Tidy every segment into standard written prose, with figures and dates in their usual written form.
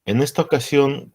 En esta ocasión,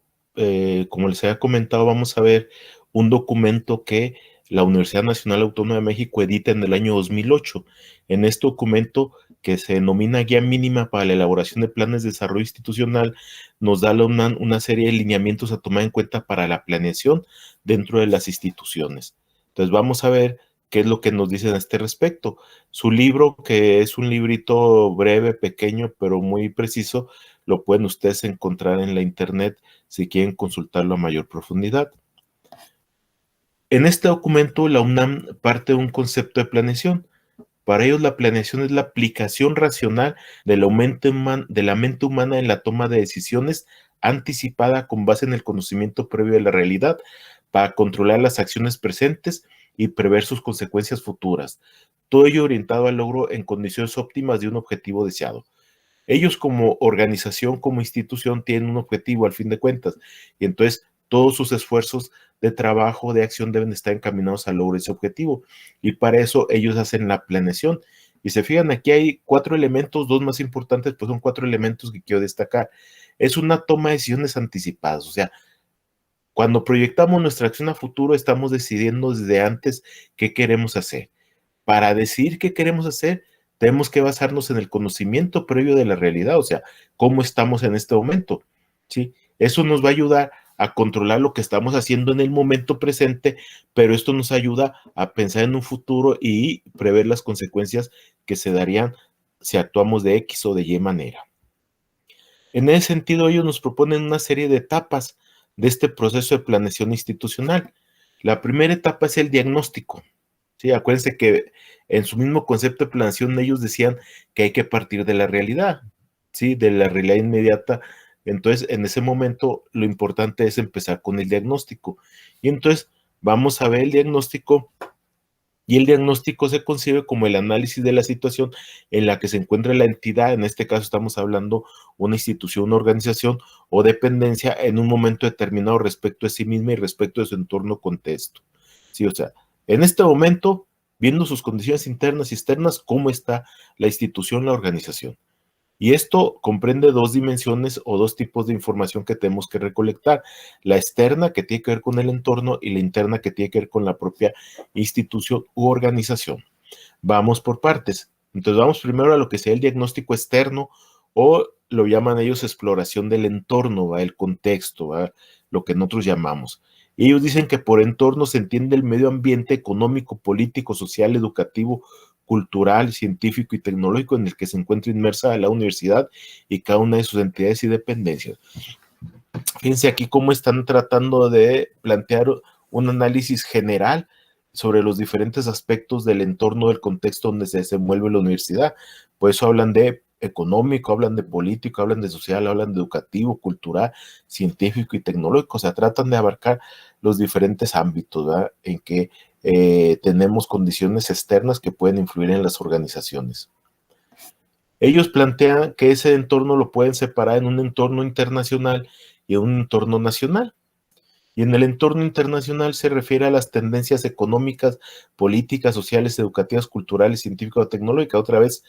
como les había comentado, vamos a ver un documento que la Universidad Nacional Autónoma de México edita en el año 2008. En este documento, que se denomina Guía Mínima para la Elaboración de Planes de Desarrollo Institucional, nos da una serie de lineamientos a tomar en cuenta para la planeación dentro de las instituciones. Entonces vamos a ver qué es lo que nos dicen a este respecto. Su libro, que es un librito breve, pequeño, pero muy preciso, lo pueden ustedes encontrar en la internet si quieren consultarlo a mayor profundidad. En este documento, la UNAM parte de un concepto de planeación. Para ellos, la planeación es la aplicación racional de la mente humana en la toma de decisiones anticipada con base en el conocimiento previo de la realidad para controlar las acciones presentes y prever sus consecuencias futuras. Todo ello orientado al logro en condiciones óptimas de un objetivo deseado. Ellos como organización, como institución, tienen un objetivo al fin de cuentas, y entonces todos sus esfuerzos de trabajo, de acción deben estar encaminados al logro de ese objetivo, y para eso ellos hacen la planeación. Y se fijan, aquí hay 4 elementos, dos más importantes, pues son 4 elementos que quiero destacar. Es una toma de decisiones anticipadas, o sea, cuando proyectamos nuestra acción a futuro, estamos decidiendo desde antes qué queremos hacer. Para decidir qué queremos hacer, tenemos que basarnos en el conocimiento previo de la realidad, o sea, cómo estamos en este momento, ¿sí? Eso nos va a ayudar a controlar lo que estamos haciendo en el momento presente, pero esto nos ayuda a pensar en un futuro y prever las consecuencias que se darían si actuamos de X o de Y manera. En ese sentido, ellos nos proponen una serie de etapas de este proceso de planeación institucional. La primera etapa es el diagnóstico. Sí, acuérdense que en su mismo concepto de planeación ellos decían que hay que partir de la realidad, sí, de la realidad inmediata. Entonces, en ese momento, lo importante es empezar con el diagnóstico. Y entonces, vamos a ver el diagnóstico, y el diagnóstico se concibe como el análisis de la situación en la que se encuentra la entidad, en este caso estamos hablando una institución, una organización o dependencia en un momento determinado respecto a sí misma y respecto de su entorno contexto. Sí, o sea, en este momento, viendo sus condiciones internas y externas, cómo está la institución, la organización. Y esto comprende dos dimensiones o dos tipos de información que tenemos que recolectar. La externa, que tiene que ver con el entorno, y la interna, que tiene que ver con la propia institución u organización. Vamos por partes. Entonces vamos primero a lo que sea el diagnóstico externo, o lo llaman ellos exploración del entorno, ¿va? El contexto, ¿va? Lo que nosotros llamamos. Y ellos dicen que por entorno se entiende el medio ambiente económico, político, social, educativo, cultural, científico y tecnológico en el que se encuentra inmersa la universidad y cada una de sus entidades y dependencias. Fíjense aquí cómo están tratando de plantear un análisis general sobre los diferentes aspectos del entorno, del contexto donde se desenvuelve la universidad. Por eso hablan de económico, hablan de político, hablan de social, hablan de educativo, cultural, científico y tecnológico. O sea, tratan de abarcar los diferentes ámbitos, ¿verdad? En que tenemos condiciones externas que pueden influir en las organizaciones. Ellos plantean que ese entorno lo pueden separar en un entorno internacional y un entorno nacional. Y en el entorno internacional se refiere a las tendencias económicas, políticas, sociales, educativas, culturales, científicas o tecnológicas. Otra vez,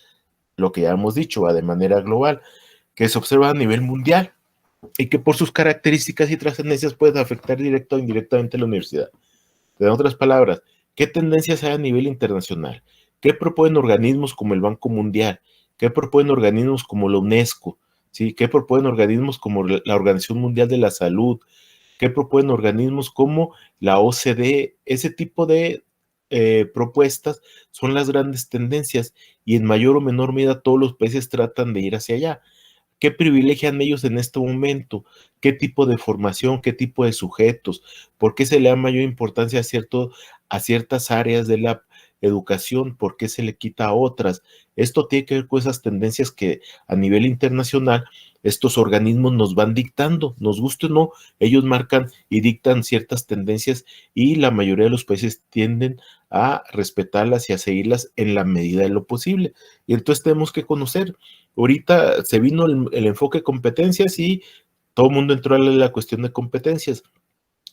lo que ya hemos dicho, va de manera global, que se observa a nivel mundial y que por sus características y trascendencias pueden afectar directa o indirectamente a la universidad. En otras palabras, ¿qué tendencias hay a nivel internacional? ¿Qué proponen organismos como el Banco Mundial? ¿Qué proponen organismos como la UNESCO? ¿Sí? ¿Qué proponen organismos como la Organización Mundial de la Salud? ¿Qué proponen organismos como la OCDE? Ese tipo de propuestas son las grandes tendencias, y en mayor o menor medida todos los países tratan de ir hacia allá. ¿Qué privilegian ellos en este momento? ¿Qué tipo de formación? ¿Qué tipo de sujetos? ¿Por qué se le da mayor importancia a ciertas áreas de la educación? ¿Por qué se le quita a otras? Esto tiene que ver con esas tendencias que a nivel internacional estos organismos nos van dictando, nos guste o no, ellos marcan y dictan ciertas tendencias, y la mayoría de los países tienden a respetarlas y a seguirlas en la medida de lo posible. Y entonces tenemos que conocer. Ahorita se vino el enfoque de competencias y todo el mundo entró a la cuestión de competencias.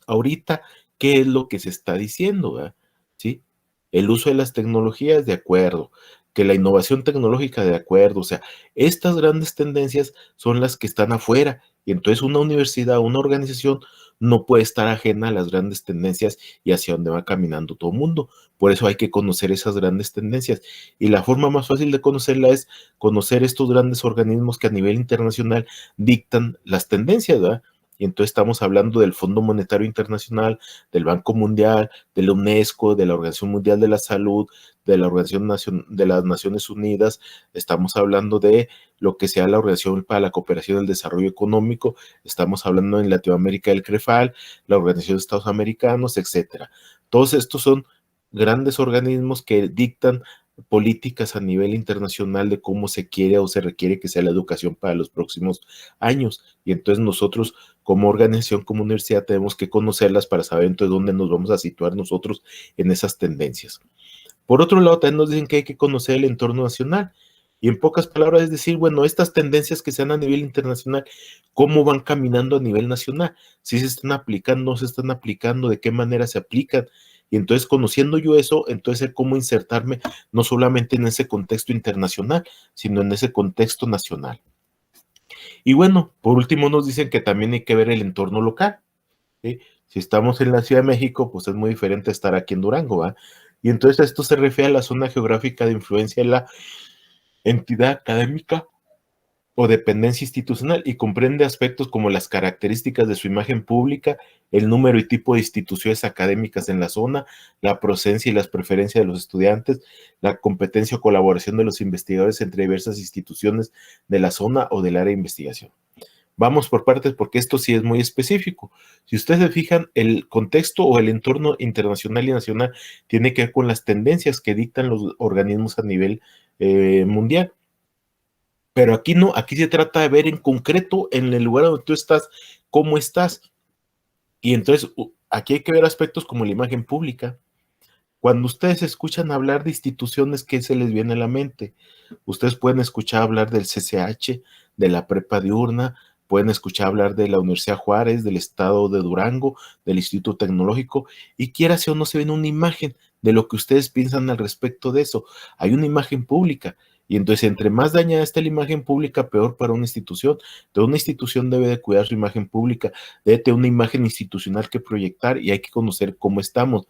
Ahorita, ¿qué es lo que se está diciendo? ¿Verdad? ¿Sí? El uso de las tecnologías, de acuerdo. que la innovación tecnológica, de acuerdo, o sea, estas grandes tendencias son las que están afuera, y entonces una universidad, una organización no puede estar ajena a las grandes tendencias y hacia dónde va caminando todo el mundo. Por eso hay que conocer esas grandes tendencias. Y la forma más fácil de conocerla es conocer estos grandes organismos que a nivel internacional dictan las tendencias, ¿verdad? Y entonces estamos hablando del Fondo Monetario Internacional, del Banco Mundial, de la UNESCO, de la Organización Mundial de la Salud, de la de las Naciones Unidas. Estamos hablando de lo que sea la Organización para la Cooperación y el Desarrollo Económico. Estamos hablando en Latinoamérica del CREFAL, la Organización de Estados Americanos, etcétera. Todos estos son grandes organismos que dictan políticas a nivel internacional de cómo se quiere o se requiere que sea la educación para los próximos años. Y entonces nosotros como organización, como universidad, tenemos que conocerlas para saber entonces dónde nos vamos a situar nosotros en esas tendencias. Por otro lado, también nos dicen que hay que conocer el entorno nacional. Y en pocas palabras es decir, bueno, estas tendencias que se dan a nivel internacional, ¿cómo van caminando a nivel nacional? Si se están aplicando, no se están aplicando, de qué manera se aplican. Y entonces, conociendo yo eso, entonces cómo insertarme no solamente en ese contexto internacional, sino en ese contexto nacional. Y bueno, por último nos dicen que también hay que ver el entorno local, ¿sí? Si estamos en la Ciudad de México, pues es muy diferente estar aquí en Durango, ¿va? Y entonces esto se refiere a la zona geográfica de influencia de la entidad académica o dependencia institucional y comprende aspectos como las características de su imagen pública, el número y tipo de instituciones académicas en la zona, la procedencia y las preferencias de los estudiantes, la competencia o colaboración de los investigadores entre diversas instituciones de la zona o del área de investigación. Vamos por partes porque esto sí es muy específico. Si ustedes se fijan, el contexto o el entorno internacional y nacional tiene que ver con las tendencias que dictan los organismos a nivel mundial. Pero aquí no, aquí se trata de ver en concreto en el lugar donde tú estás, cómo estás. Y entonces aquí hay que ver aspectos como la imagen pública. Cuando ustedes escuchan hablar de instituciones, ¿qué se les viene a la mente? Ustedes pueden escuchar hablar del CCH, de la Prepa Diurna, pueden escuchar hablar de la Universidad Juárez, del Estado de Durango, del Instituto Tecnológico, y quiera o no se ven una imagen de lo que ustedes piensan al respecto de eso. Hay una imagen pública, y entonces entre más dañada esté la imagen pública, peor para una institución. Entonces una institución debe de cuidar su imagen pública, debe tener una imagen institucional que proyectar y hay que conocer cómo estamos.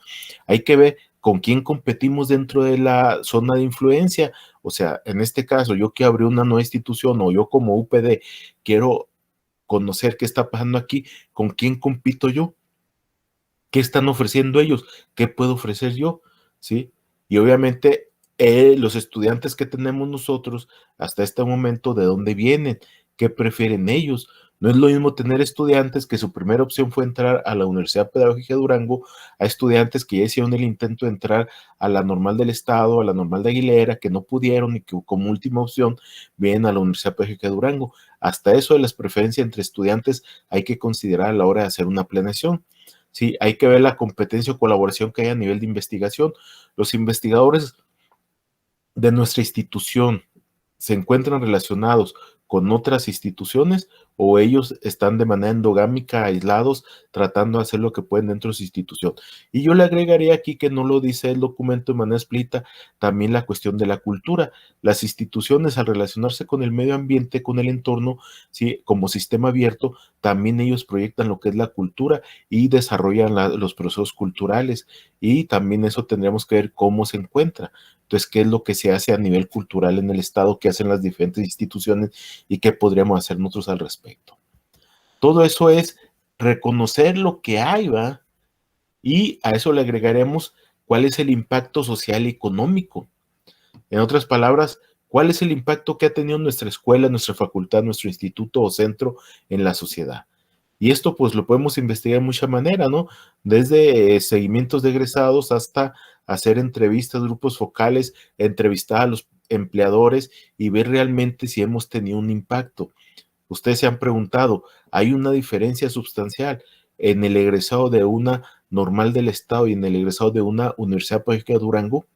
Hay que ver con quién competimos dentro de la zona de influencia. O sea, en este caso, yo que abrí una nueva institución o yo como UPD quiero conocer qué está pasando aquí, con quién compito yo, qué están ofreciendo ellos, qué puedo ofrecer yo, ¿sí? Y obviamente los estudiantes que tenemos nosotros hasta este momento, ¿de dónde vienen? ¿Qué prefieren ellos? No es lo mismo tener estudiantes que su primera opción fue entrar a la Universidad Pedagógica de Durango, a estudiantes que ya hicieron el intento de entrar a la normal del Estado, a la normal de Aguilera, que no pudieron y que como última opción vienen a la Universidad Pedagógica de Durango. Hasta eso de las preferencias entre estudiantes hay que considerar a la hora de hacer una planeación. Sí, hay que ver la competencia o colaboración que hay a nivel de investigación. Los investigadores de nuestra institución se encuentran relacionados con otras instituciones o ellos están de manera endogámica, aislados, tratando de hacer lo que pueden dentro de su institución. Y yo le agregaría aquí que no lo dice el documento de manera explícita, también la cuestión de la cultura. Las instituciones al relacionarse con el medio ambiente, con el entorno, ¿sí? Como sistema abierto, también ellos proyectan lo que es la cultura y desarrollan los procesos culturales y también eso tendríamos que ver cómo se encuentra. Entonces, ¿qué es lo que se hace a nivel cultural en el Estado? ¿Qué hacen las diferentes instituciones? ¿Y qué podríamos hacer nosotros al respecto? Todo eso es reconocer lo que hay, ¿va? Y a eso le agregaremos cuál es el impacto social y económico. En otras palabras, ¿cuál es el impacto que ha tenido nuestra escuela, nuestra facultad, nuestro instituto o centro en la sociedad? Y esto pues lo podemos investigar de mucha manera, ¿no? Desde seguimientos de egresados hasta hacer entrevistas, grupos focales, entrevistar a los empleadores y ver realmente si hemos tenido un impacto. Ustedes se han preguntado, ¿hay una diferencia sustancial en el egresado de una normal del Estado y en el egresado de una Universidad Pedagógica de Durango?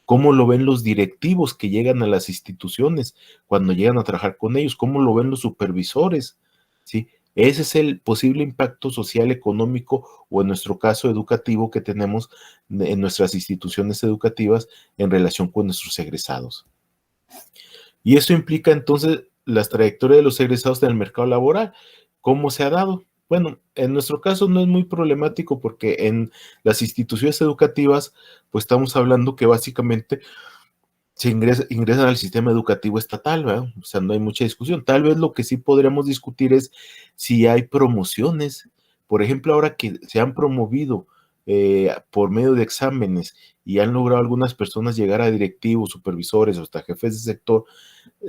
¿Cómo lo ven los directivos que llegan a las instituciones cuando llegan a trabajar con ellos? ¿Cómo lo ven los supervisores? ¿Sí? Ese es el posible impacto social, económico o en nuestro caso educativo que tenemos en nuestras instituciones educativas en relación con nuestros egresados. Y eso implica entonces las trayectorias de los egresados en el mercado laboral. ¿Cómo se ha dado? Bueno, en nuestro caso no es muy problemático porque en las instituciones educativas, pues estamos hablando que básicamente ingresan al sistema educativo estatal, ¿verdad? O sea, no hay mucha discusión. Tal vez lo que sí podríamos discutir es si hay promociones. Por ejemplo, ahora que se han promovido por medio de exámenes y han logrado algunas personas llegar a directivos, supervisores o hasta jefes de sector,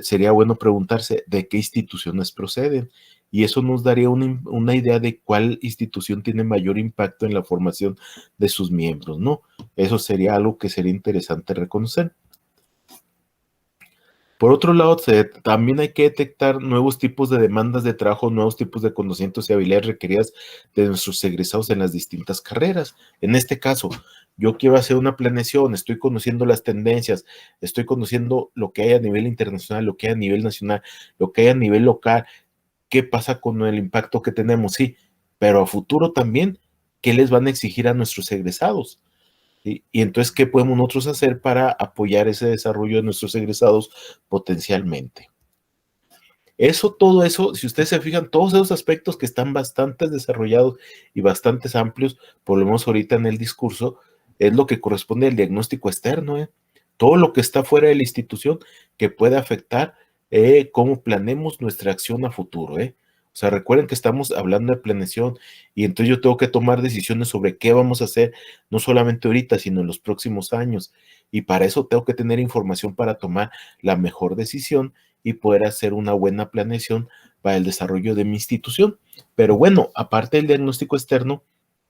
sería bueno preguntarse de qué instituciones proceden. Y eso nos daría una idea de cuál institución tiene mayor impacto en la formación de sus miembros, ¿no? Eso sería algo que sería interesante reconocer. Por otro lado, también hay que detectar nuevos tipos de demandas de trabajo, nuevos tipos de conocimientos y habilidades requeridas de nuestros egresados en las distintas carreras. En este caso, yo quiero hacer una planeación, estoy conociendo las tendencias, estoy conociendo lo que hay a nivel internacional, lo que hay a nivel nacional, lo que hay a nivel local, qué pasa con el impacto que tenemos, sí, pero a futuro también, ¿qué les van a exigir a nuestros egresados? Y entonces, ¿qué podemos nosotros hacer para apoyar ese desarrollo de nuestros egresados potencialmente? Todo eso, si ustedes se fijan, todos esos aspectos que están bastante desarrollados y bastante amplios, por lo menos ahorita en el discurso, es lo que corresponde al diagnóstico externo, ¿eh? Todo lo que está fuera de la institución que puede afectar cómo planeemos nuestra acción a futuro, ¿eh? O sea, recuerden que estamos hablando de planeación y entonces yo tengo que tomar decisiones sobre qué vamos a hacer, no solamente ahorita, sino en los próximos años. Y para eso tengo que tener información para tomar la mejor decisión y poder hacer una buena planeación para el desarrollo de mi institución. Pero bueno, aparte del diagnóstico externo,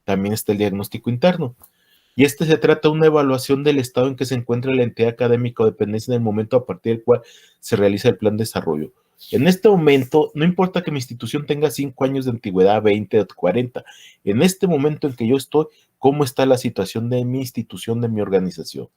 también está el diagnóstico interno. Y este se trata de una evaluación del estado en que se encuentra la entidad académica o dependencia en el momento a partir del cual se realiza el plan de desarrollo. En este momento, no importa que mi institución tenga 5 años de antigüedad, 20 o 40, en este momento en que yo estoy, ¿cómo está la situación de mi institución, de mi organización?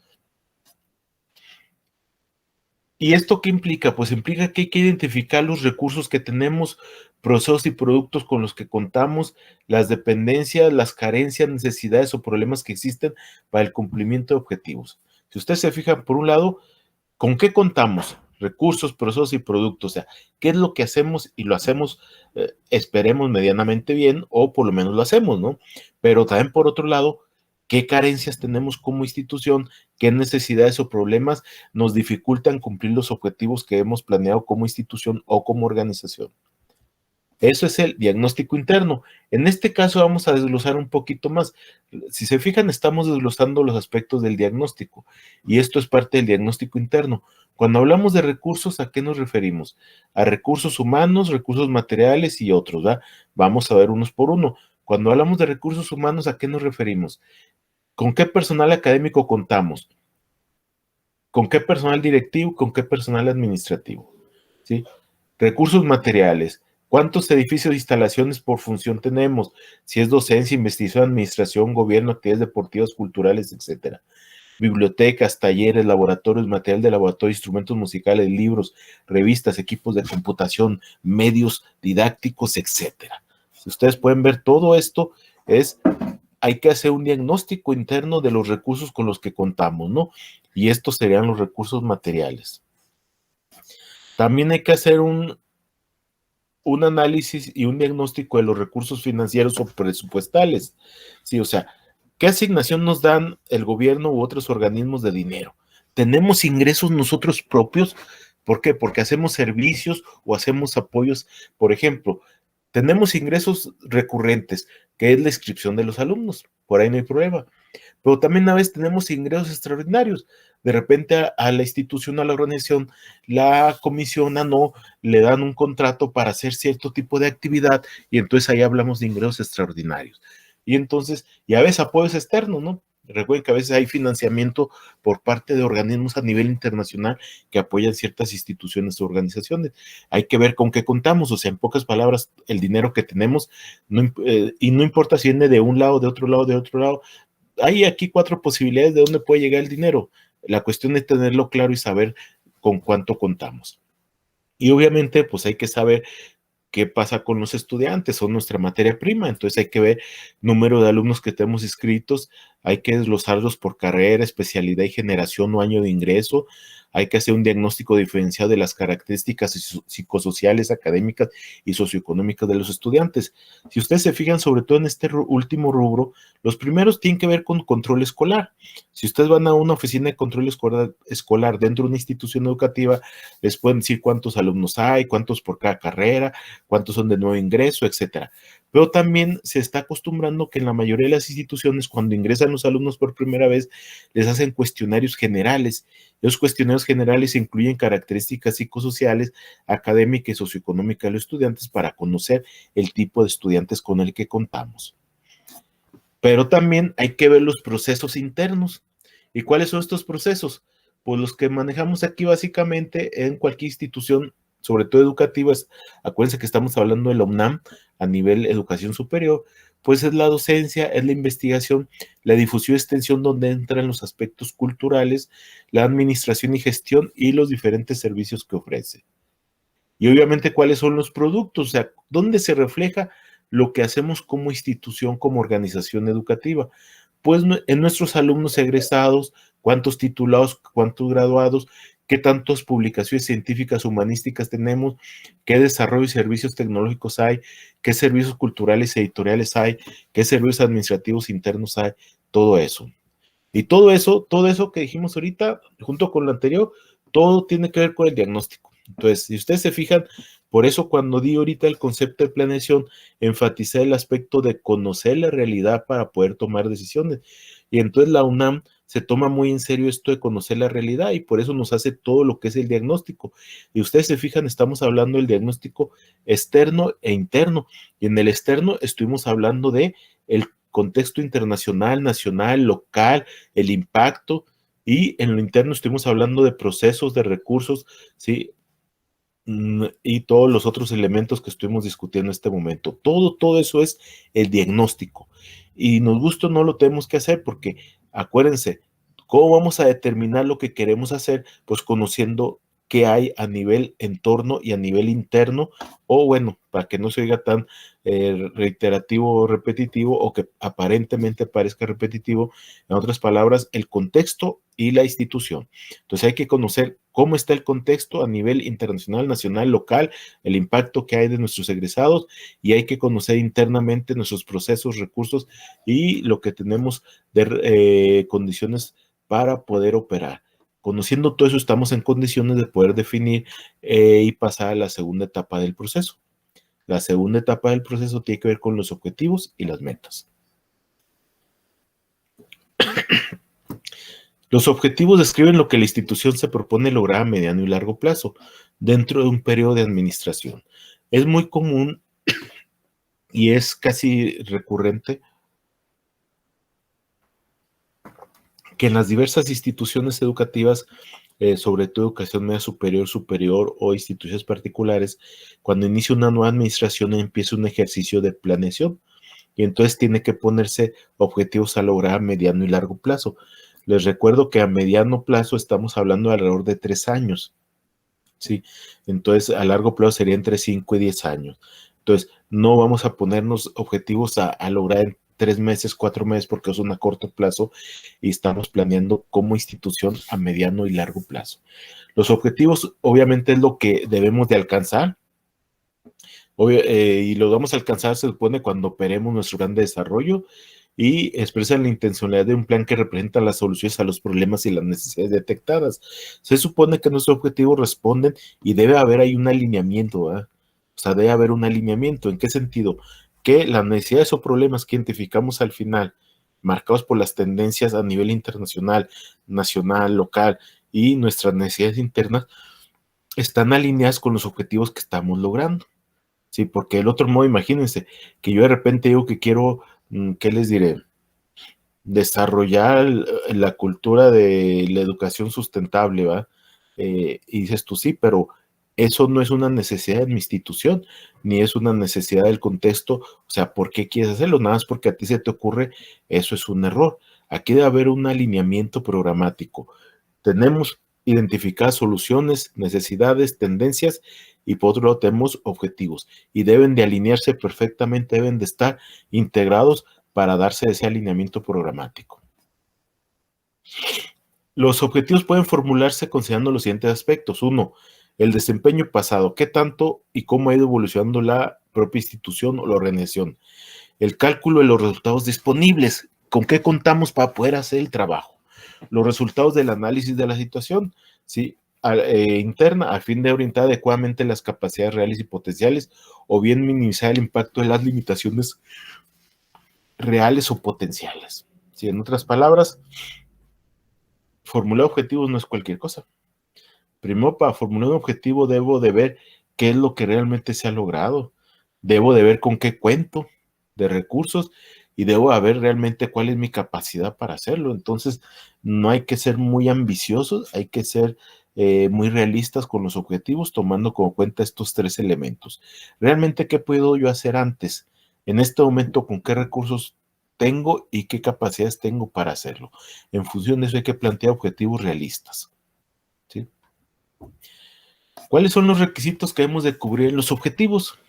¿Y esto qué implica? Pues implica que hay que identificar los recursos que tenemos, procesos y productos con los que contamos, las dependencias, las carencias, necesidades o problemas que existen para el cumplimiento de objetivos. Si ustedes se fijan, por un lado, ¿con qué contamos? Recursos, procesos y productos. O sea, ¿qué es lo que hacemos y lo hacemos, esperemos, medianamente bien o por lo menos lo hacemos, ¿no? Pero también por otro lado, ¿qué carencias tenemos como institución? ¿Qué necesidades o problemas nos dificultan cumplir los objetivos que hemos planeado como institución o como organización? Eso es el diagnóstico interno. En este caso vamos a desglosar un poquito más. Si se fijan, estamos desglosando los aspectos del diagnóstico y esto es parte del diagnóstico interno. Cuando hablamos de recursos, ¿a qué nos referimos? A recursos humanos, recursos materiales y otros, ¿verdad? Vamos a ver unos por uno. Cuando hablamos de recursos humanos, ¿a qué nos referimos? ¿Con qué personal académico contamos? ¿Con qué personal directivo? ¿Con qué personal administrativo? ¿Sí? Recursos materiales. ¿Cuántos edificios e instalaciones por función tenemos? Si es docencia, investigación, administración, gobierno, actividades deportivas, culturales, etcétera. Bibliotecas, talleres, laboratorios, material de laboratorio, instrumentos musicales, libros, revistas, equipos de computación, medios didácticos, etcétera. Si ustedes pueden ver todo esto, hay que hacer un diagnóstico interno de los recursos con los que contamos, ¿no? Y estos serían los recursos materiales. También hay que hacer un análisis y un diagnóstico de los recursos financieros o presupuestales. Sí, o sea, ¿qué asignación nos dan el gobierno u otros organismos de dinero? ¿Tenemos ingresos nosotros propios? ¿Por qué? Porque hacemos servicios o hacemos apoyos. Por ejemplo, tenemos ingresos recurrentes, que es la inscripción de los alumnos. Por ahí no hay problema. Pero también a veces tenemos ingresos extraordinarios. De repente a la institución, a la organización, la comisionan o le dan un contrato para hacer cierto tipo de actividad y entonces ahí hablamos de ingresos extraordinarios. Y entonces, y a veces apoyos externos, ¿no? Recuerden que a veces hay financiamiento por parte de organismos a nivel internacional que apoyan ciertas instituciones o organizaciones. Hay que ver con qué contamos, o sea, en pocas palabras, el dinero que tenemos, y no importa si viene de un lado, de otro lado, de otro lado, hay aquí 4 posibilidades de dónde puede llegar el dinero. La cuestión es tenerlo claro y saber con cuánto contamos. Y obviamente, pues hay que saber qué pasa con los estudiantes, son nuestra materia prima, entonces hay que ver número de alumnos que tenemos inscritos, hay que desglosarlos por carrera, especialidad y generación o año de ingreso, hay que hacer un diagnóstico diferenciado de las características psicosociales, académicas y socioeconómicas de los estudiantes. Si ustedes se fijan, sobre todo en este último rubro, los primeros tienen que ver con control escolar. Si ustedes van a una oficina de control escolar dentro de una institución educativa, les pueden decir cuántos alumnos hay, cuántos por cada carrera, cuántos son de nuevo ingreso, etcétera. Pero también se está acostumbrando que en la mayoría de las instituciones, cuando ingresan los alumnos por primera vez, les hacen cuestionarios generales. Los cuestionarios generales incluyen características psicosociales, académicas y socioeconómicas de los estudiantes para conocer el tipo de estudiantes con el que contamos. Pero también hay que ver los procesos internos. ¿Y cuáles son estos procesos? Pues los que manejamos aquí básicamente en cualquier institución, sobre todo educativa. Acuérdense que estamos hablando de la UNAM a nivel educación superior, pues es la docencia, es la investigación, la difusión y extensión, donde entran los aspectos culturales, la administración y gestión y los diferentes servicios que ofrece. Y obviamente, ¿cuáles son los productos? O sea, ¿dónde se refleja lo que hacemos como institución, como organización educativa? Pues en nuestros alumnos egresados, cuántos titulados, cuántos graduados, qué tantas publicaciones científicas humanísticas tenemos, qué desarrollo y servicios tecnológicos hay, qué servicios culturales y editoriales hay, qué servicios administrativos internos hay, todo eso. Y todo eso que dijimos ahorita, junto con lo anterior, todo tiene que ver con el diagnóstico. Entonces, si ustedes se fijan, por eso cuando di ahorita el concepto de planeación, enfaticé el aspecto de conocer la realidad para poder tomar decisiones. Y entonces la UNAM se toma muy en serio esto de conocer la realidad y por eso nos hace todo lo que es el diagnóstico. Y ustedes se fijan, estamos hablando del diagnóstico externo e interno. Y en el externo estuvimos hablando de el contexto internacional, nacional, local, el impacto, y en lo interno estuvimos hablando de procesos, de recursos, ¿sí? Y todos los otros elementos que estuvimos discutiendo en este momento. Todo eso es el diagnóstico. Y nos gusta o no lo tenemos que hacer porque, acuérdense, ¿cómo vamos a determinar lo que queremos hacer? Pues conociendo qué hay a nivel entorno y a nivel interno, o bueno, para que no se oiga tan reiterativo o repetitivo, o que aparentemente parezca repetitivo, en otras palabras, el contexto y la institución. Entonces hay que conocer cómo está el contexto a nivel internacional, nacional, local, el impacto que hay de nuestros egresados, y hay que conocer internamente nuestros procesos, recursos y lo que tenemos de condiciones para poder operar. Conociendo todo eso, estamos en condiciones de poder definir y pasar a la segunda etapa del proceso. La segunda etapa del proceso tiene que ver con los objetivos y las metas. Los objetivos describen lo que la institución se propone lograr a mediano y largo plazo dentro de un periodo de administración. Es muy común y es casi recurrente que en las diversas instituciones educativas, sobre todo educación media superior, superior o instituciones particulares, cuando inicia una nueva administración empieza un ejercicio de planeación y entonces tiene que ponerse objetivos a lograr a mediano y largo plazo. Les recuerdo que a mediano plazo estamos hablando de alrededor de 3 años, ¿sí? Entonces a largo plazo sería entre 5 y 10 años. Entonces no vamos a ponernos objetivos a lograr en 3 meses, 4 meses, porque es un a corto plazo y estamos planeando como institución a mediano y largo plazo. Los objetivos obviamente es lo que debemos de alcanzar, y lo vamos a alcanzar, se supone, cuando operemos nuestro plan de desarrollo y expresan la intencionalidad de un plan que representa las soluciones a los problemas y las necesidades detectadas. Se supone que nuestros objetivos responden y debe haber ahí un alineamiento, ¿verdad? O sea, debe haber un alineamiento. ¿En qué sentido? Que las necesidades o problemas que identificamos al final, marcados por las tendencias a nivel internacional, nacional, local y nuestras necesidades internas, están alineadas con los objetivos que estamos logrando. Sí, porque el otro modo, imagínense, que yo de repente digo que quiero, ¿qué les diré? Desarrollar la cultura de la educación sustentable, ¿va? Y dices tú, sí, pero eso no es una necesidad de mi institución, ni es una necesidad del contexto. O sea, ¿por qué quieres hacerlo? Nada más porque a ti se te ocurre, eso es un error. Aquí debe haber un alineamiento programático. Tenemos identificadas soluciones, necesidades, tendencias, y por otro lado tenemos objetivos y deben de alinearse perfectamente, deben de estar integrados para darse ese alineamiento programático. Los objetivos pueden formularse considerando los siguientes aspectos. Uno, el desempeño pasado, qué tanto y cómo ha ido evolucionando la propia institución o la organización. El cálculo de los resultados disponibles, con qué contamos para poder hacer el trabajo. Los resultados del análisis de la situación, ¿sí? Interna, a fin de orientar adecuadamente las capacidades reales y potenciales, o bien minimizar el impacto de las limitaciones reales o potenciales. ¿Sí? En otras palabras, formular objetivos no es cualquier cosa. Primero, para formular un objetivo debo de ver qué es lo que realmente se ha logrado. Debo de ver con qué cuento de recursos y debo de ver realmente cuál es mi capacidad para hacerlo. Entonces, no hay que ser muy ambiciosos, hay que ser muy realistas con los objetivos, tomando como cuenta estos tres elementos. Realmente, ¿qué puedo yo hacer antes? En este momento, ¿con qué recursos tengo y qué capacidades tengo para hacerlo? En función de eso hay que plantear objetivos realistas. ¿Sí? ¿Cuáles son los requisitos que debemos de cubrir en los objetivos?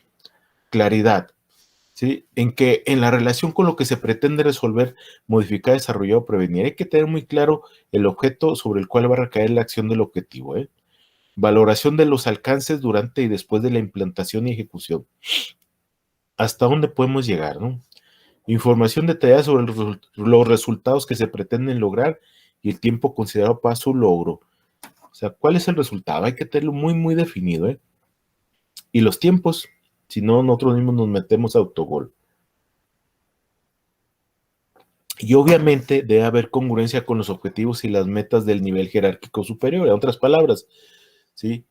Claridad, ¿sí? En que en la relación con lo que se pretende resolver, modificar, desarrollar o prevenir, hay que tener muy claro el objeto sobre el cual va a recaer la acción del objetivo, ¿eh? Valoración de los alcances durante y después de la implantación y ejecución. ¿Hasta dónde podemos llegar, no? Información detallada sobre los resultados que se pretenden lograr y el tiempo considerado para su logro. O sea, ¿cuál es el resultado? Hay que tenerlo muy, muy definido, ¿eh? Y los tiempos, si no, nosotros mismos nos metemos a autogol. Y obviamente debe haber congruencia con los objetivos y las metas del nivel jerárquico superior. En otras palabras, ¿sí?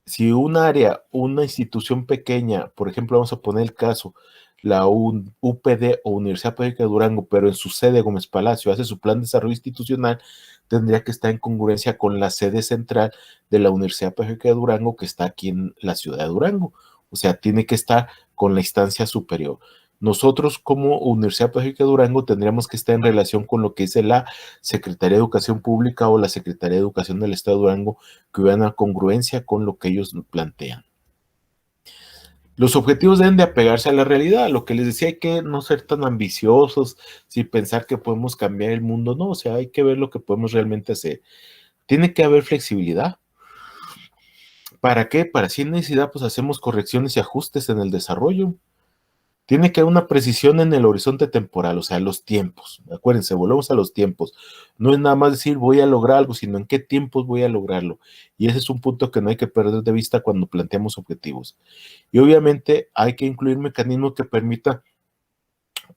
Si un área, una institución pequeña, por ejemplo, vamos a poner el caso, la UPD o Universidad Pública de Durango, pero en su sede Gómez Palacio hace su plan de desarrollo institucional, tendría que estar en congruencia con la sede central de la Universidad Pública de Durango, que está aquí en la ciudad de Durango. O sea, tiene que estar con la instancia superior. Nosotros como Universidad Pública de Durango tendríamos que estar en relación con lo que dice la Secretaría de Educación Pública o la Secretaría de Educación del Estado de Durango, que vean a congruencia con lo que ellos plantean. Los objetivos deben de apegarse a la realidad. Lo que les decía, hay que no ser tan ambiciosos, sin pensar que podemos cambiar el mundo. No, o sea, hay que ver lo que podemos realmente hacer. Tiene que haber flexibilidad. ¿Para qué? Para si hay necesidad, pues hacemos correcciones y ajustes en el desarrollo. Tiene que haber una precisión en el horizonte temporal, o sea, los tiempos. Acuérdense, volvemos a los tiempos. No es nada más decir voy a lograr algo, sino en qué tiempos voy a lograrlo. Y ese es un punto que no hay que perder de vista cuando planteamos objetivos. Y obviamente hay que incluir mecanismos que permitan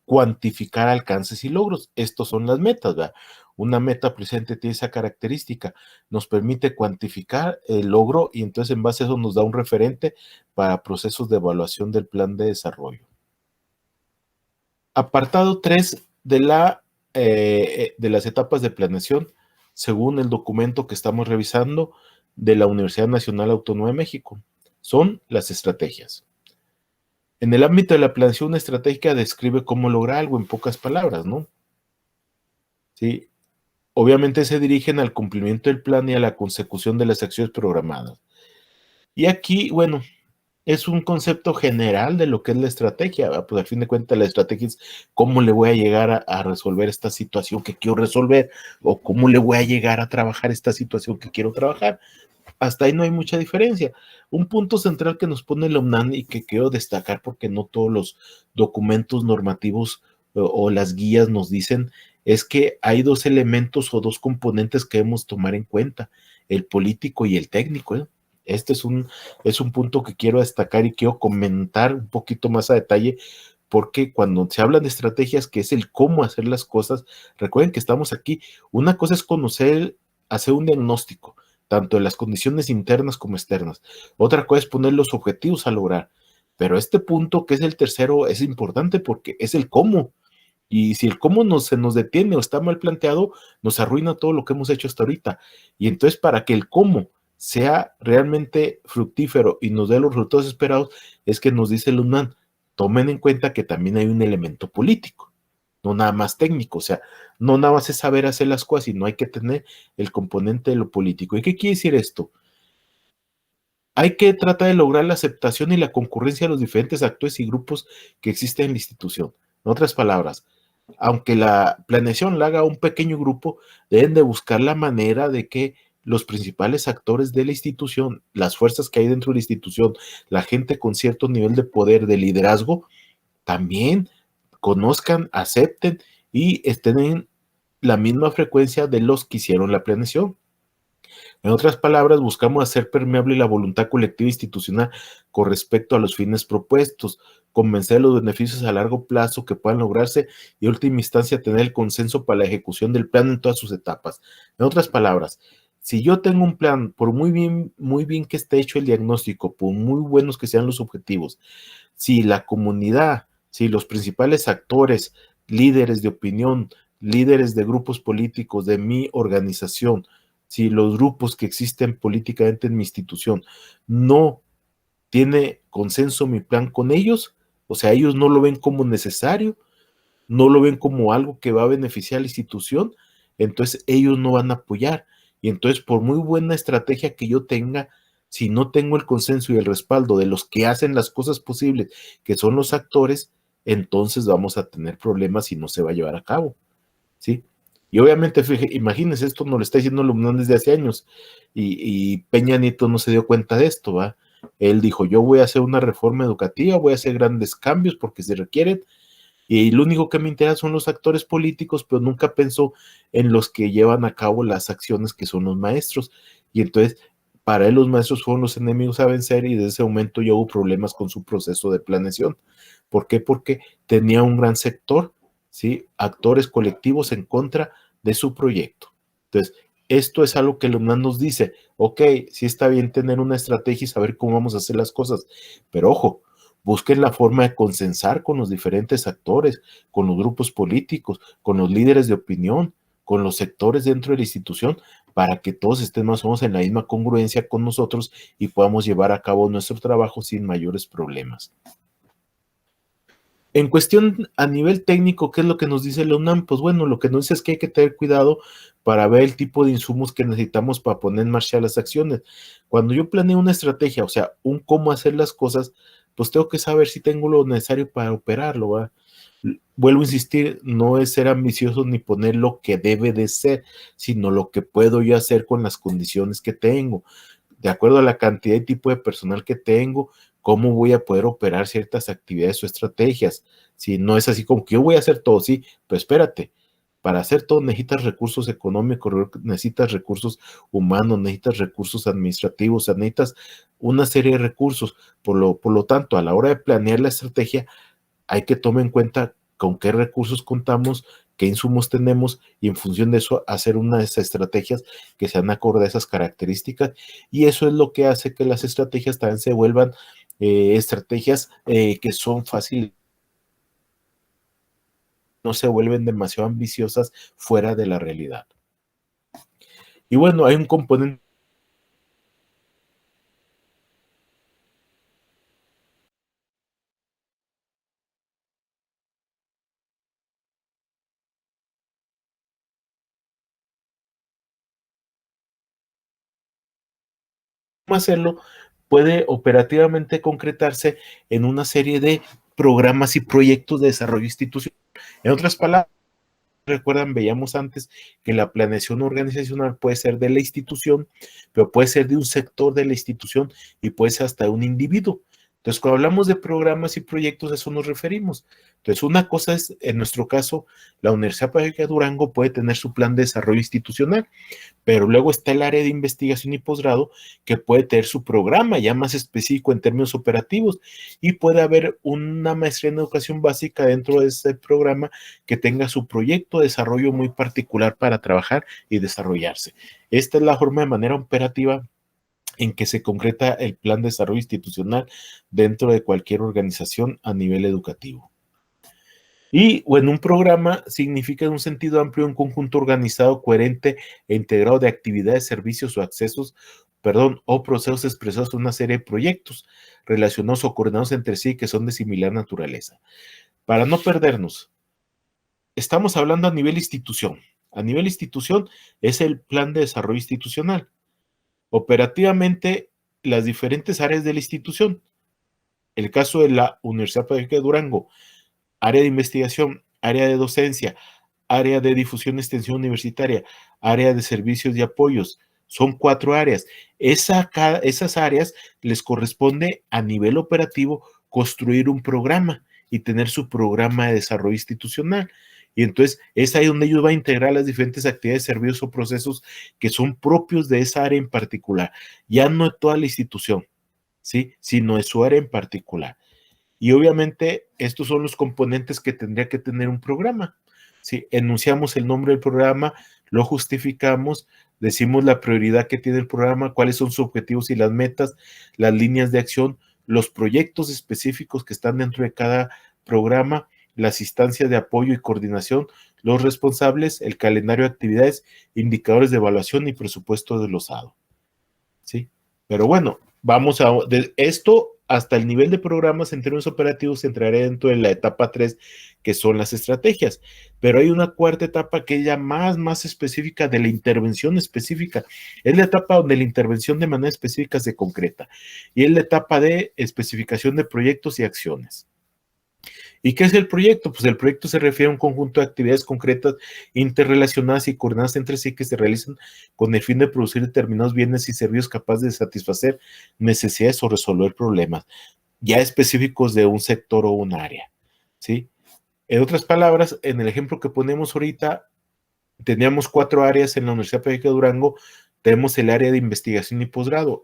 cuantificar alcances y logros. Estos son las metas, ¿verdad? Una meta presente tiene esa característica, nos permite cuantificar el logro y entonces en base a eso nos da un referente para procesos de evaluación del plan de desarrollo. Apartado 3 de las etapas de planeación, según el documento que estamos revisando de la Universidad Nacional Autónoma de México, son las estrategias. En el ámbito de la planeación estratégica describe cómo lograr algo en pocas palabras, ¿no? Sí, obviamente se dirigen al cumplimiento del plan y a la consecución de las acciones programadas. Y aquí, bueno, es un concepto general de lo que es la estrategia, ¿verdad? Pues al fin de cuentas la estrategia es cómo le voy a llegar a resolver esta situación que quiero resolver o cómo le voy a llegar a trabajar esta situación que quiero trabajar. Hasta ahí no hay mucha diferencia. Un punto central que nos pone la UNAM y que quiero destacar porque no todos los documentos normativos o las guías nos dicen es que hay dos elementos o dos componentes que debemos tomar en cuenta, el político y el técnico, ¿eh? Este es un punto que quiero destacar y quiero comentar un poquito más a detalle, porque cuando se hablan de estrategias, que es el cómo hacer las cosas, recuerden que estamos aquí. Una cosa es conocer, hacer un diagnóstico, tanto de las condiciones internas como externas. Otra cosa es poner los objetivos a lograr. Pero este punto, que es el tercero, es importante porque es el cómo. Y si el cómo se nos detiene o está mal planteado, nos arruina todo lo que hemos hecho hasta ahorita. Y entonces, para que el cómo sea realmente fructífero y nos dé los resultados esperados, es que nos dice el UNAM, tomen en cuenta que también hay un elemento político, no nada más técnico. O sea, no nada más es saber hacer las cosas, sino hay que tener el componente de lo político. ¿Y qué quiere decir esto? Hay que tratar de lograr la aceptación y la concurrencia de los diferentes actores y grupos que existen en la institución. En otras palabras, aunque la planeación la haga un pequeño grupo, deben de buscar la manera de que los principales actores de la institución, las fuerzas que hay dentro de la institución, la gente con cierto nivel de poder, de liderazgo, también conozcan, acepten y estén en la misma frecuencia de los que hicieron la planeación. En otras palabras, buscamos hacer permeable la voluntad colectiva institucional con respecto a los fines propuestos, convencer de los beneficios a largo plazo que puedan lograrse y, en última instancia, tener el consenso para la ejecución del plan en todas sus etapas. En otras palabras, si yo tengo un plan, por muy bien que esté hecho el diagnóstico, por muy buenos que sean los objetivos, si la comunidad, si los principales actores, líderes de opinión, líderes de grupos políticos de mi organización, si los grupos que existen políticamente en mi institución no tiene consenso mi plan con ellos, o sea, ellos no lo ven como necesario, no lo ven como algo que va a beneficiar a la institución, entonces ellos no van a apoyar. Y entonces, por muy buena estrategia que yo tenga, si no tengo el consenso y el respaldo de los que hacen las cosas posibles, que son los actores, entonces vamos a tener problemas y no se va a llevar a cabo. ¿Sí? Y obviamente, imagínense, esto nos lo está diciendo Lumnón desde hace años, y Peña Nieto no se dio cuenta de esto, ¿va? Él dijo, yo voy a hacer una reforma educativa, voy a hacer grandes cambios porque se requieren, y lo único que me interesa son los actores políticos, pero nunca pensó en los que llevan a cabo las acciones que son los maestros. Y entonces, para él los maestros fueron los enemigos a vencer y desde ese momento ya hubo problemas con su proceso de planeación. ¿Por qué? Porque tenía un gran sector, ¿sí? Actores colectivos en contra de su proyecto. Entonces, esto es algo que el UNAM nos dice, ok, sí está bien tener una estrategia y saber cómo vamos a hacer las cosas, pero ojo, busquen la forma de consensar con los diferentes actores, con los grupos políticos, con los líderes de opinión, con los sectores dentro de la institución, para que todos estén más o menos en la misma congruencia con nosotros y podamos llevar a cabo nuestro trabajo sin mayores problemas. En cuestión a nivel técnico, ¿qué es lo que nos dice la UNAM? Pues bueno, lo que nos dice es que hay que tener cuidado para ver el tipo de insumos que necesitamos para poner en marcha las acciones. Cuando yo planeo una estrategia, o sea, un cómo hacer las cosas, pues tengo que saber si tengo lo necesario para operarlo, ¿va? Vuelvo a insistir, no es ser ambicioso ni poner lo que debe de ser, sino lo que puedo yo hacer con las condiciones que tengo. De acuerdo a la cantidad y tipo de personal que tengo, cómo voy a poder operar ciertas actividades o estrategias. Si no es así como que yo voy a hacer todo, sí, pero espérate, para hacer todo necesitas recursos económicos, necesitas recursos humanos, necesitas recursos administrativos, o sea, necesitas una serie de recursos. Por lo tanto, a la hora de planear la estrategia, hay que tomar en cuenta con qué recursos contamos, qué insumos tenemos y en función de eso hacer unas estrategias que sean acorde a esas características, y eso es lo que hace que las estrategias también se vuelvan estrategias que son fáciles, no se vuelven demasiado ambiciosas fuera de la realidad. Y bueno, hay un componente. ¿Cómo hacerlo? Puede operativamente concretarse en una serie de programas y proyectos de desarrollo institucional. En otras palabras, recuerdan, veíamos antes que la planeación organizacional puede ser de la institución, pero puede ser de un sector de la institución y puede ser hasta de un individuo. Entonces, cuando hablamos de programas y proyectos, a eso nos referimos. Entonces, una cosa es, en nuestro caso, la Universidad Pedagógica de Durango puede tener su plan de desarrollo institucional, pero luego está el área de investigación y posgrado que puede tener su programa ya más específico en términos operativos, y puede haber una maestría en educación básica dentro de ese programa que tenga su proyecto de desarrollo muy particular para trabajar y desarrollarse. Esta es la forma de manera operativa en que se concreta el plan de desarrollo institucional dentro de cualquier organización a nivel educativo. Y bueno, un programa significa en un sentido amplio un conjunto organizado, coherente e integrado de actividades, servicios o accesos, perdón, o procesos expresados en una serie de proyectos relacionados o coordinados entre sí que son de similar naturaleza. Para no perdernos, estamos hablando a nivel institución. A nivel institución es el plan de desarrollo institucional. Operativamente, las diferentes áreas de la institución. El caso de la Universidad Pedagógica de Durango, área de investigación, área de docencia, área de difusión y extensión universitaria, área de servicios y apoyos. Son 4 áreas. Esas áreas les corresponde a nivel operativo construir un programa y tener su programa de desarrollo institucional. Y entonces es ahí donde ellos van a integrar las diferentes actividades, servicios o procesos que son propios de esa área en particular. Ya no de toda la institución, ¿sí? Sino de su área en particular. Y obviamente estos son los componentes que tendría que tener un programa. ¿Sí? Enunciamos el nombre del programa, lo justificamos, decimos la prioridad que tiene el programa, cuáles son sus objetivos y las metas, las líneas de acción, los proyectos específicos que están dentro de cada programa, las instancias de apoyo y coordinación, los responsables, el calendario de actividades, indicadores de evaluación y presupuesto desglosado. ¿Sí? Pero bueno, vamos a de esto hasta el nivel de programas en términos operativos entraré dentro de la etapa 3, que son las estrategias. Pero hay una cuarta etapa que es ya más específica de la intervención específica. Es la etapa donde la intervención de manera específica se concreta. Y es la etapa de especificación de proyectos y acciones. ¿Y qué es el proyecto? Pues el proyecto se refiere a un conjunto de actividades concretas, interrelacionadas y coordinadas entre sí que se realizan con el fin de producir determinados bienes y servicios capaces de satisfacer necesidades o resolver problemas, ya específicos de un sector o un área, ¿sí? En otras palabras, en el ejemplo que ponemos ahorita, teníamos 4 áreas en la Universidad Pedagógica de Durango. Tenemos el área de investigación y posgrado.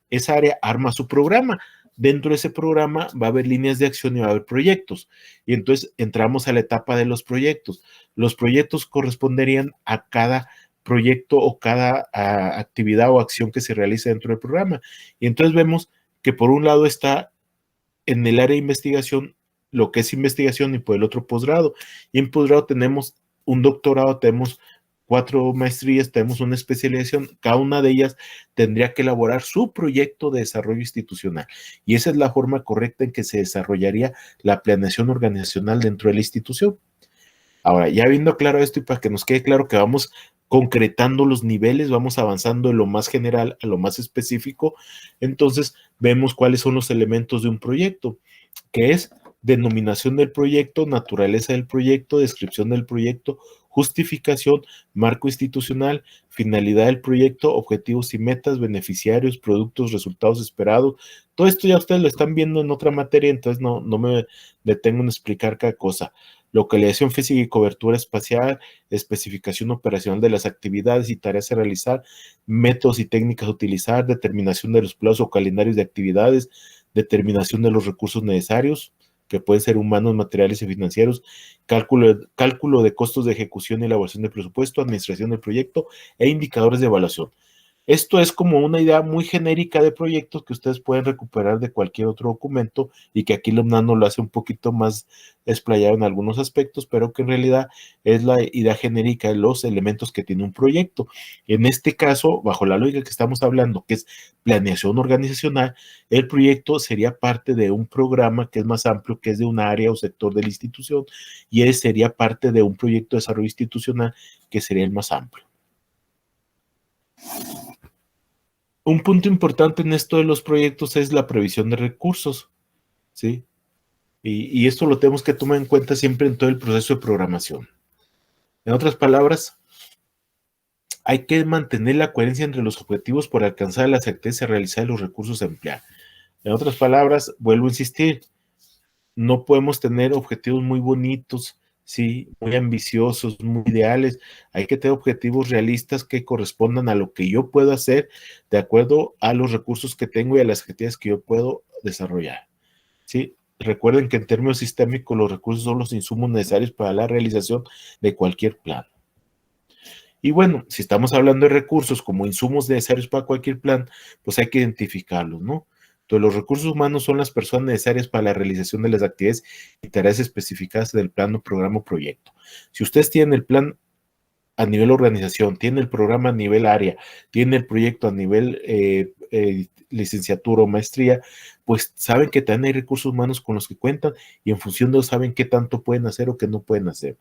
Esa área arma su programa. Dentro de ese programa va a haber líneas de acción y va a haber proyectos. Y entonces entramos a la etapa de los proyectos. Los proyectos corresponderían a cada proyecto o cada actividad o acción que se realice dentro del programa. Y entonces vemos que por un lado está en el área de investigación lo que es investigación y por el otro posgrado. Y en posgrado tenemos un doctorado, tenemos 4 maestrías, tenemos una especialización, cada una de ellas tendría que elaborar su proyecto de desarrollo institucional. Y esa es la forma correcta en que se desarrollaría la planeación organizacional dentro de la institución. Ahora, ya viendo claro esto y para que nos quede claro que vamos concretando los niveles, vamos avanzando de lo más general a lo más específico, entonces vemos cuáles son los elementos de un proyecto, que es denominación del proyecto, naturaleza del proyecto, descripción del proyecto, justificación, marco institucional, finalidad del proyecto, objetivos y metas, beneficiarios, productos, resultados esperados. Todo esto ya ustedes lo están viendo en otra materia, entonces no me detengo en explicar cada cosa. Localización física y cobertura espacial, especificación operacional de las actividades y tareas a realizar, métodos y técnicas a utilizar, determinación de los plazos o calendarios de actividades, determinación de los recursos necesarios, que pueden ser humanos, materiales y financieros, cálculo de costos de ejecución y elaboración de presupuesto, administración del proyecto e indicadores de evaluación. Esto es como una idea muy genérica de proyectos que ustedes pueden recuperar de cualquier otro documento y que aquí Nano lo hace un poquito más explayado en algunos aspectos, pero que en realidad es la idea genérica de los elementos que tiene un proyecto. En este caso, bajo la lógica que estamos hablando, que es planeación organizacional, el proyecto sería parte de un programa que es más amplio, que es de un área o sector de la institución, y ese sería parte de un proyecto de desarrollo institucional que sería el más amplio. Un punto importante en esto de los proyectos es la previsión de recursos, ¿sí? Y esto lo tenemos que tomar en cuenta siempre en todo el proceso de programación. En otras palabras, hay que mantener la coherencia entre los objetivos por alcanzar las actividades a realizar y los recursos a emplear. En otras palabras, vuelvo a insistir, no podemos tener objetivos muy bonitos, sí, muy ambiciosos, muy ideales. Hay que tener objetivos realistas que correspondan a lo que yo puedo hacer de acuerdo a los recursos que tengo y a las actividades que yo puedo desarrollar. ¿Sí? Recuerden que en términos sistémicos los recursos son los insumos necesarios para la realización de cualquier plan. Y bueno, si estamos hablando de recursos como insumos necesarios para cualquier plan, pues hay que identificarlos, ¿no? Entonces, los recursos humanos son las personas necesarias para la realización de las actividades y tareas especificadas del plan, programa o proyecto. Si ustedes tienen el plan a nivel organización, tienen el programa a nivel área, tienen el proyecto a nivel licenciatura o maestría, pues saben que también hay recursos humanos con los que cuentan y en función de eso saben qué tanto pueden hacer o qué no pueden hacer.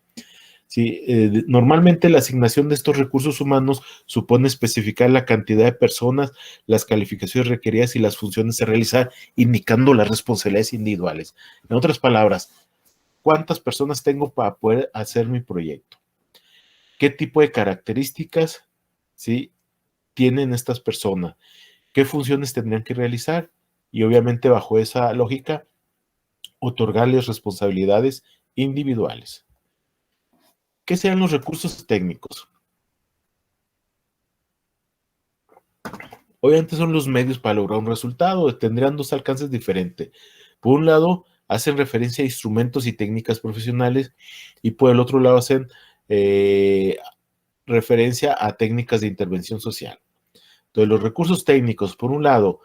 Sí, normalmente la asignación de estos recursos humanos supone especificar la cantidad de personas, las calificaciones requeridas y las funciones a realizar, indicando las responsabilidades individuales. En otras palabras, cuántas personas tengo para poder hacer mi proyecto, qué tipo de características, ¿sí?, tienen estas personas, qué funciones tendrían que realizar y obviamente bajo esa lógica otorgarles responsabilidades individuales. ¿Qué sean los recursos técnicos? Obviamente son los medios para lograr un resultado, tendrían dos alcances diferentes. Por un lado, hacen referencia a instrumentos y técnicas profesionales y por el otro lado hacen referencia a técnicas de intervención social. Entonces, los recursos técnicos, por un lado,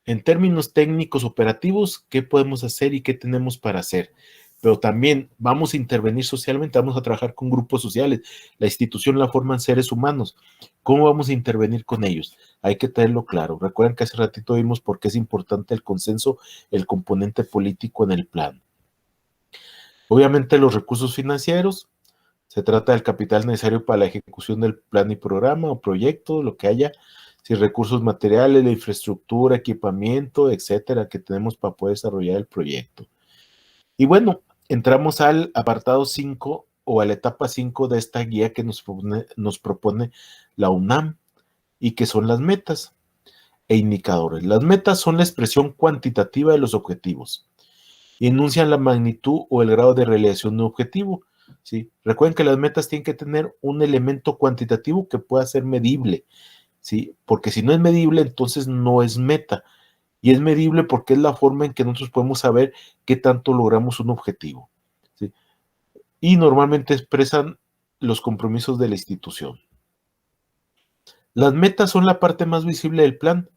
en términos técnicos operativos, ¿qué podemos hacer y qué tenemos para hacer? Pero también vamos a intervenir socialmente, vamos a trabajar con grupos sociales. La institución la forman seres humanos. ¿Cómo vamos a intervenir con ellos? Hay que tenerlo claro. Recuerden que hace ratito vimos por qué es importante el consenso, el componente político en el plan. Obviamente los recursos financieros, se trata del capital necesario para la ejecución del plan y programa o proyecto, lo que haya, si recursos materiales, la infraestructura, equipamiento, etcétera, que tenemos para poder desarrollar el proyecto. Y bueno, entramos al apartado 5 o a la etapa 5 de esta guía que nos propone la UNAM y que son las metas e indicadores. Las metas son la expresión cuantitativa de los objetivos y enuncian la magnitud o el grado de realización de un objetivo. ¿Sí? Recuerden que las metas tienen que tener un elemento cuantitativo que pueda ser medible, ¿sí? Porque si no es medible, entonces no es meta. Y es medible porque es la forma en que nosotros podemos saber qué tanto logramos un objetivo, ¿sí? Y normalmente expresan los compromisos de la institución. Las metas son la parte más visible del plan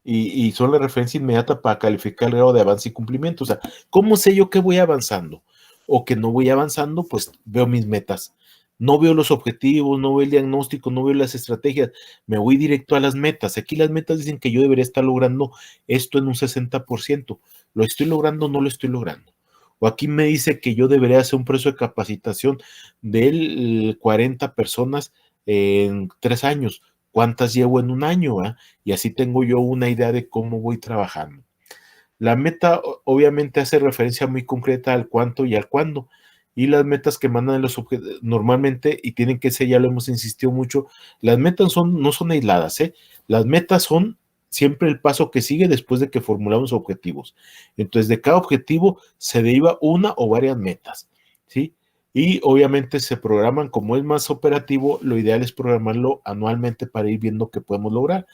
y son la referencia inmediata para calificar el grado de avance y cumplimiento. O sea, ¿cómo sé yo que voy avanzando o que no voy avanzando? Pues veo mis metas. No veo los objetivos, no veo el diagnóstico, no veo las estrategias, me voy directo a las metas. Aquí las metas dicen que yo debería estar logrando esto en un 60%. ¿Lo estoy logrando o no lo estoy logrando? O aquí me dice que yo debería hacer un proceso de capacitación de 40 personas en 3 años. ¿Cuántas llevo en un año? Y así tengo yo una idea de cómo voy trabajando. La meta obviamente hace referencia muy concreta al cuánto y al cuándo. Y las metas que mandan los objetivos normalmente, y tienen que ser, ya lo hemos insistido mucho, las metas no son aisladas, ¿eh? Las metas son siempre el paso que sigue después de que formulamos objetivos. Entonces, de cada objetivo se deriva una o varias metas, ¿sí? Y obviamente se programan, como es más operativo, lo ideal es programarlo anualmente para ir viendo qué podemos lograr.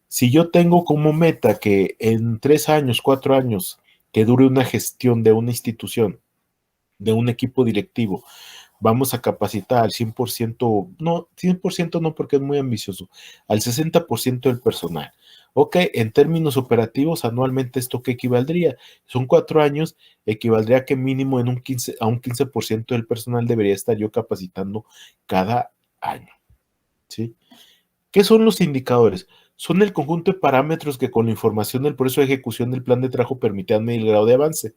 Si yo tengo como meta que en 3 años, 4 años, que dure una gestión de una institución, de un equipo directivo, vamos a capacitar al 100%, no, 100% no porque es muy ambicioso, al 60% del personal. Ok, en términos operativos, anualmente, ¿esto qué equivaldría? Son 4 años, equivaldría que mínimo en a un 15% del personal debería estar yo capacitando cada año, ¿sí? ¿Qué son los indicadores? Son el conjunto de parámetros que con la información del proceso de ejecución del plan de trabajo permitan medir el grado de avance.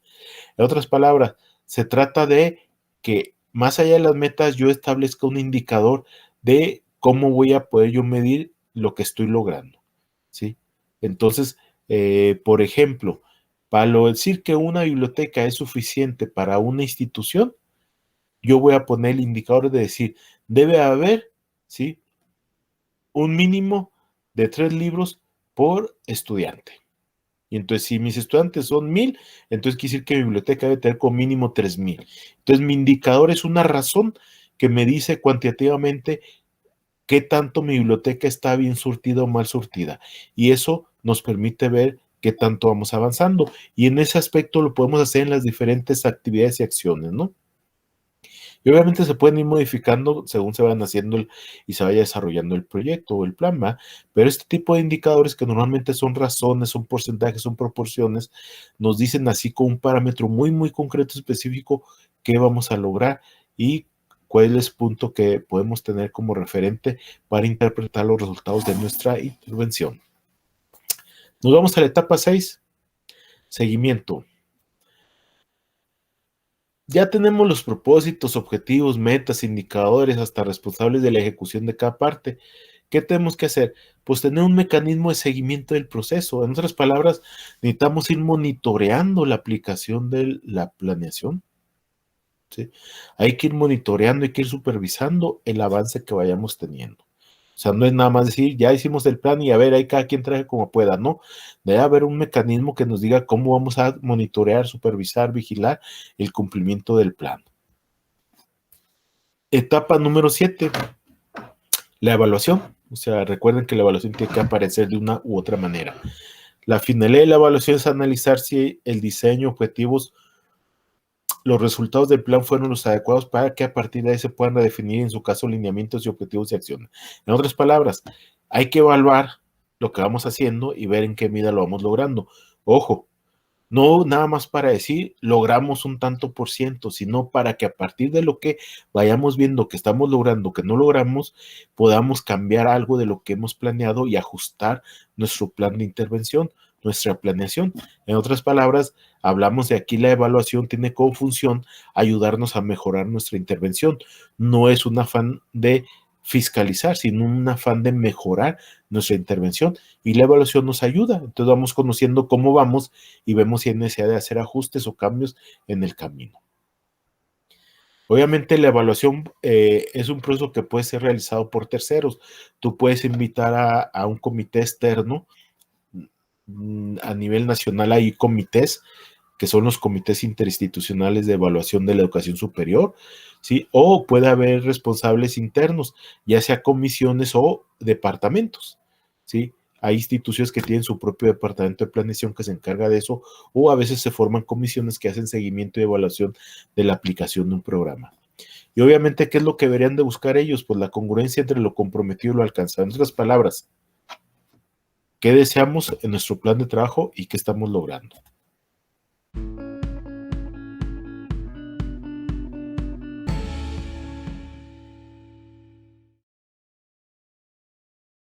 En otras palabras, se trata de que más allá de las metas yo establezca un indicador de cómo voy a poder yo medir lo que estoy logrando, ¿sí? Entonces, por ejemplo, para decir que una biblioteca es suficiente para una institución, yo voy a poner el indicador de decir, debe haber, ¿sí?, un mínimo de 3 libros por estudiante. Y entonces, si mis estudiantes son 1000, entonces quiere decir que mi biblioteca debe tener como mínimo 3000. Entonces, mi indicador es una razón que me dice cuantitativamente qué tanto mi biblioteca está bien surtida o mal surtida. Y eso nos permite ver qué tanto vamos avanzando. Y en ese aspecto lo podemos hacer en las diferentes actividades y acciones, ¿no? Y obviamente se pueden ir modificando según se van haciendo y se vaya desarrollando el proyecto o el plan, ¿va? Pero este tipo de indicadores que normalmente son razones, son porcentajes, son proporciones, nos dicen así con un parámetro muy, muy concreto, específico, qué vamos a lograr y cuál es el punto que podemos tener como referente para interpretar los resultados de nuestra intervención. Nos vamos a la etapa 6, seguimiento. Ya tenemos los propósitos, objetivos, metas, indicadores, hasta responsables de la ejecución de cada parte. ¿Qué tenemos que hacer? Pues tener un mecanismo de seguimiento del proceso. En otras palabras, necesitamos ir monitoreando la aplicación de la planeación. ¿sí? Hay que ir monitoreando, hay que ir supervisando el avance que vayamos teniendo. O sea, no es nada más decir, ya hicimos el plan y a ver, ahí cada quien traje como pueda, ¿no? Debe haber un mecanismo que nos diga cómo vamos a monitorear, supervisar, vigilar el cumplimiento del plan. Etapa número 7, la evaluación. O sea, recuerden que la evaluación tiene que aparecer de una u otra manera. La finalidad de la evaluación es analizar si el diseño, objetivos, los resultados del plan fueron los adecuados para que a partir de ahí se puedan redefinir, en su caso, lineamientos y objetivos de acción. En otras palabras, hay que evaluar lo que vamos haciendo y ver en qué medida lo vamos logrando. Ojo, no nada más para decir logramos un tanto por ciento, sino para que a partir de lo que vayamos viendo que estamos logrando, que no logramos, podamos cambiar algo de lo que hemos planeado y ajustar nuestro plan de intervención, nuestra planeación. En otras palabras, hablamos de aquí la evaluación tiene como función ayudarnos a mejorar nuestra intervención. No es un afán de fiscalizar, sino un afán de mejorar nuestra intervención, y la evaluación nos ayuda. Entonces vamos conociendo cómo vamos y vemos si hay necesidad de hacer ajustes o cambios en el camino. Obviamente la evaluación es un proceso que puede ser realizado por terceros. Tú puedes invitar a un comité externo. A nivel nacional hay comités que son los comités interinstitucionales de evaluación de la educación superior, ¿sí? O puede haber responsables internos, ya sea comisiones o departamentos, ¿sí? Hay instituciones que tienen su propio departamento de planeación que se encarga de eso, o a veces se forman comisiones que hacen seguimiento y evaluación de la aplicación de un programa. Y obviamente, ¿qué es lo que deberían de buscar ellos? Pues la congruencia entre lo comprometido y lo alcanzado. En otras palabras, ¿qué deseamos en nuestro plan de trabajo y qué estamos logrando?